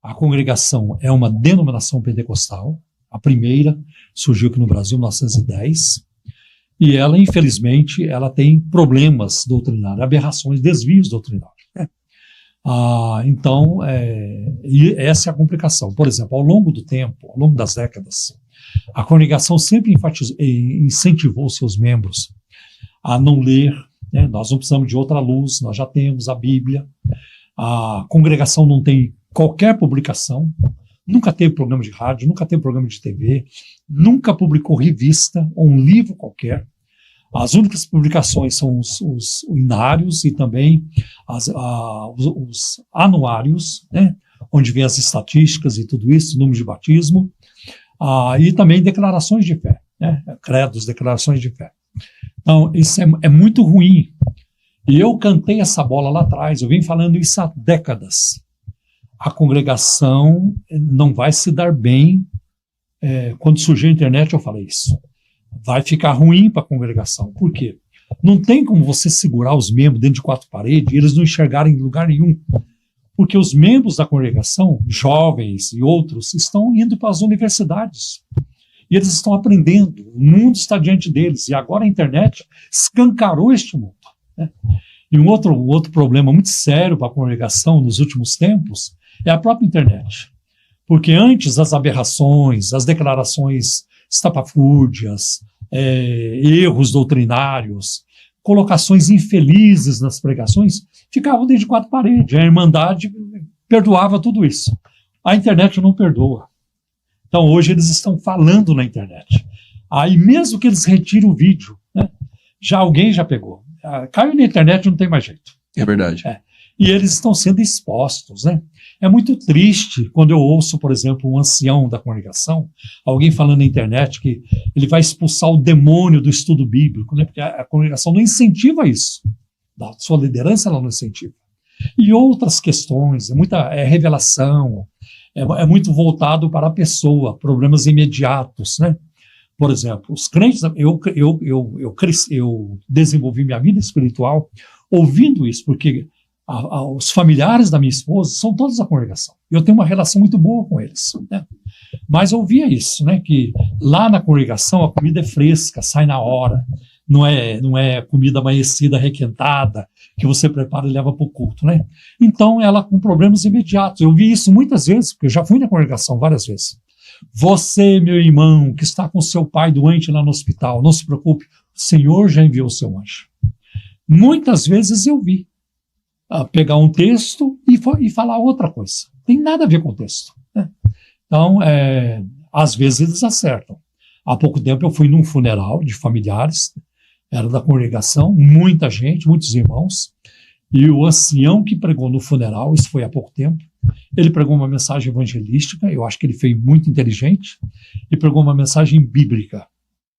A congregação é uma denominação pentecostal, a primeira surgiu aqui no Brasil em 1910, e ela, infelizmente, ela tem problemas doutrinários, aberrações, desvios doutrinários. Então, e essa é a complicação. Por exemplo, ao longo do tempo, ao longo das décadas, a congregação sempre incentivou seus membros a não ler, né? Nós não precisamos de outra luz, nós já temos a Bíblia. A congregação não tem qualquer publicação, nunca teve programa de rádio, nunca teve programa de TV, nunca publicou revista ou um livro qualquer. As únicas publicações são os inários e também os anuários, né, onde vem as estatísticas e tudo isso, número de batismo, e também declarações de fé, né, credos, declarações de fé. Então, isso é muito ruim. E eu cantei essa bola lá atrás, eu venho falando isso há décadas. A congregação não vai se dar bem. Quando surgiu a internet, eu falei isso. Vai ficar ruim para a congregação. Por quê? Não tem como você segurar os membros dentro de quatro paredes e eles não enxergarem em lugar nenhum. Porque os membros da congregação, jovens e outros, estão indo para as universidades. E eles estão aprendendo. O mundo está diante deles. E agora a internet escancarou este mundo, né? E um outro problema muito sério para a congregação nos últimos tempos é a própria internet. Porque antes as aberrações, as declarações estapafúrdias, erros doutrinários, colocações infelizes nas pregações, ficavam dentro de quatro paredes. A Irmandade perdoava tudo isso. A internet não perdoa. Então hoje eles estão falando na internet. Aí mesmo que eles retirem o vídeo, né, alguém já pegou. Caiu na internet, não tem mais jeito. É verdade. E eles estão sendo expostos, né? É muito triste quando eu ouço, por exemplo, um ancião da congregação, alguém falando na internet que ele vai expulsar o demônio do estudo bíblico, né? Porque a congregação não incentiva isso. Da sua liderança ela não incentiva. E outras questões, é revelação, é muito voltado para a pessoa, problemas imediatos, né? Por exemplo, os crentes, eu desenvolvi minha vida espiritual ouvindo isso, porque os familiares da minha esposa são todos da congregação. Eu tenho uma relação muito boa com eles, né? Mas eu ouvia isso, né? Que lá na congregação a comida é fresca, sai na hora, não é comida amanhecida, requentada, que você prepara e leva para o culto, né? Então ela com problemas imediatos. Eu vi isso muitas vezes, porque eu já fui na congregação várias vezes. Você, meu irmão, que está com seu pai doente lá no hospital, não se preocupe, o Senhor já enviou o seu anjo. Muitas vezes eu vi pegar um texto e falar outra coisa. Tem nada a ver com o texto, né? Então, às vezes eles acertam. Há pouco tempo eu fui num funeral de familiares, era da congregação, muita gente, muitos irmãos, e o ancião que pregou no funeral, isso foi há pouco tempo, ele pregou uma mensagem evangelística, eu acho que ele foi muito inteligente, e pregou uma mensagem bíblica.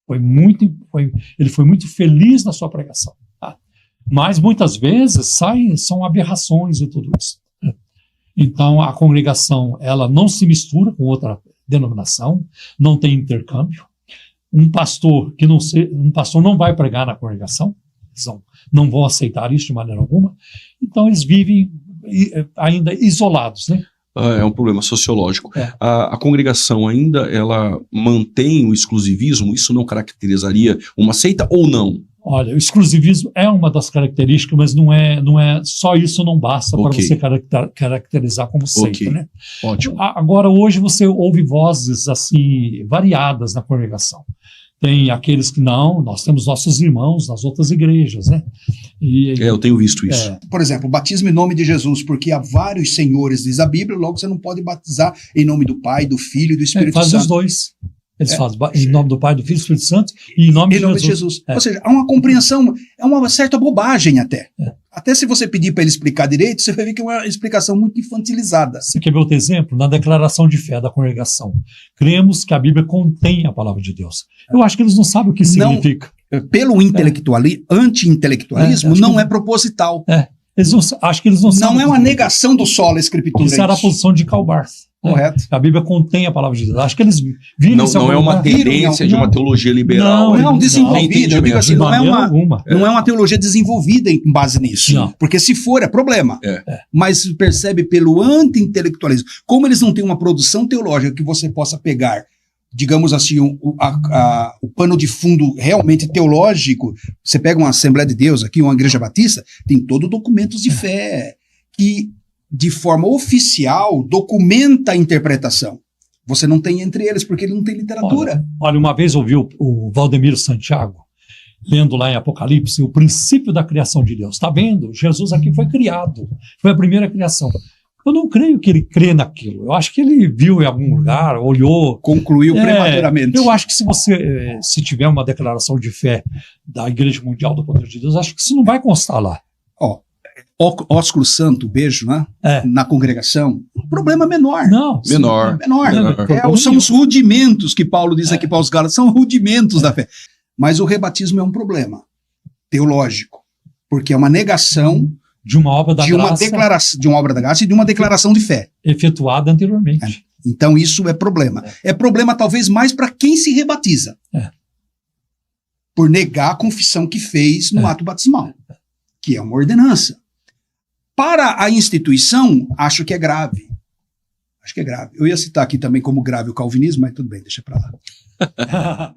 Ele foi muito feliz na sua pregação. Tá? Mas muitas vezes são aberrações e tudo isso. Então a congregação ela não se mistura com outra denominação, não tem intercâmbio. Um pastor não vai pregar na congregação, eles não vão aceitar isso de maneira alguma. Então eles vivem ainda isolados, né? É um problema sociológico. A congregação ainda ela mantém o exclusivismo? Isso não caracterizaria uma seita ou não? Olha, o exclusivismo é uma das características, mas não é só isso não basta para você caracterizar como seita, né? Ótimo. Agora, hoje você ouve vozes assim variadas na congregação. Tem aqueles que nós temos nossos irmãos nas outras igrejas, né? Eu tenho visto isso. Por exemplo, batismo em nome de Jesus, porque há vários senhores, diz a Bíblia, logo você não pode batizar em nome do Pai, do Filho e do Espírito Santo. Faz os dois. Eles fazem em nome do Pai, do Filho e do Espírito Santo e em nome de Jesus. Ou seja, há uma compreensão, é uma certa bobagem até. Até se você pedir para ele explicar direito, você vai ver que é uma explicação muito infantilizada. Você quer ver outro exemplo? Na declaração de fé da congregação. Cremos que a Bíblia contém a palavra de Deus. Eu acho que eles não sabem o que significa. Pelo anti-intelectualismo, não é proposital. Acho que eles não sabem. Não é uma negação do solo a escritura. Isso era a posição de Karl Barth. Correto. A Bíblia contém a palavra de Deus. Acho que eles viram Não, isso em não é algum uma lugar. tendência de uma teologia liberal. Não, desenvolvida. Eu digo assim, De não é maneira uma, alguma. não é uma teologia desenvolvida em base nisso. Não. Porque se for, é problema. Mas percebe pelo anti-intelectualismo. Como eles não têm uma produção teológica que você possa pegar, digamos assim, o pano de fundo realmente teológico, você pega uma Assembleia de Deus aqui, uma Igreja Batista, tem todo documentos de fé que, de forma oficial, documenta a interpretação. Você não tem entre eles, porque ele não tem literatura. Olha, uma vez ouvi o Valdemiro Santiago, lendo lá em Apocalipse, o princípio da criação de Deus. Está vendo? Jesus aqui foi criado. Foi a primeira criação. Eu não creio que ele crê naquilo. Eu acho que ele viu em algum lugar, olhou. Concluiu prematuramente. Eu acho que se tiver uma declaração de fé da Igreja Mundial do Poder de Deus, acho que isso não vai constar lá. Ósculo santo, beijo, né? Na congregação, problema menor. Não. Menor. São os rudimentos que Paulo diz aqui para os Gálatas, são rudimentos da fé. Mas o rebatismo é um problema teológico, porque é uma negação de uma obra da graça. De uma obra da graça e de uma declaração de fé. Efetuada anteriormente. Então isso é problema. É problema talvez mais para quem se rebatiza. Por negar a confissão que fez no ato batismal, que é uma ordenança. Para a instituição, acho que é grave. Eu ia citar aqui também como grave o calvinismo, mas tudo bem, deixa para lá.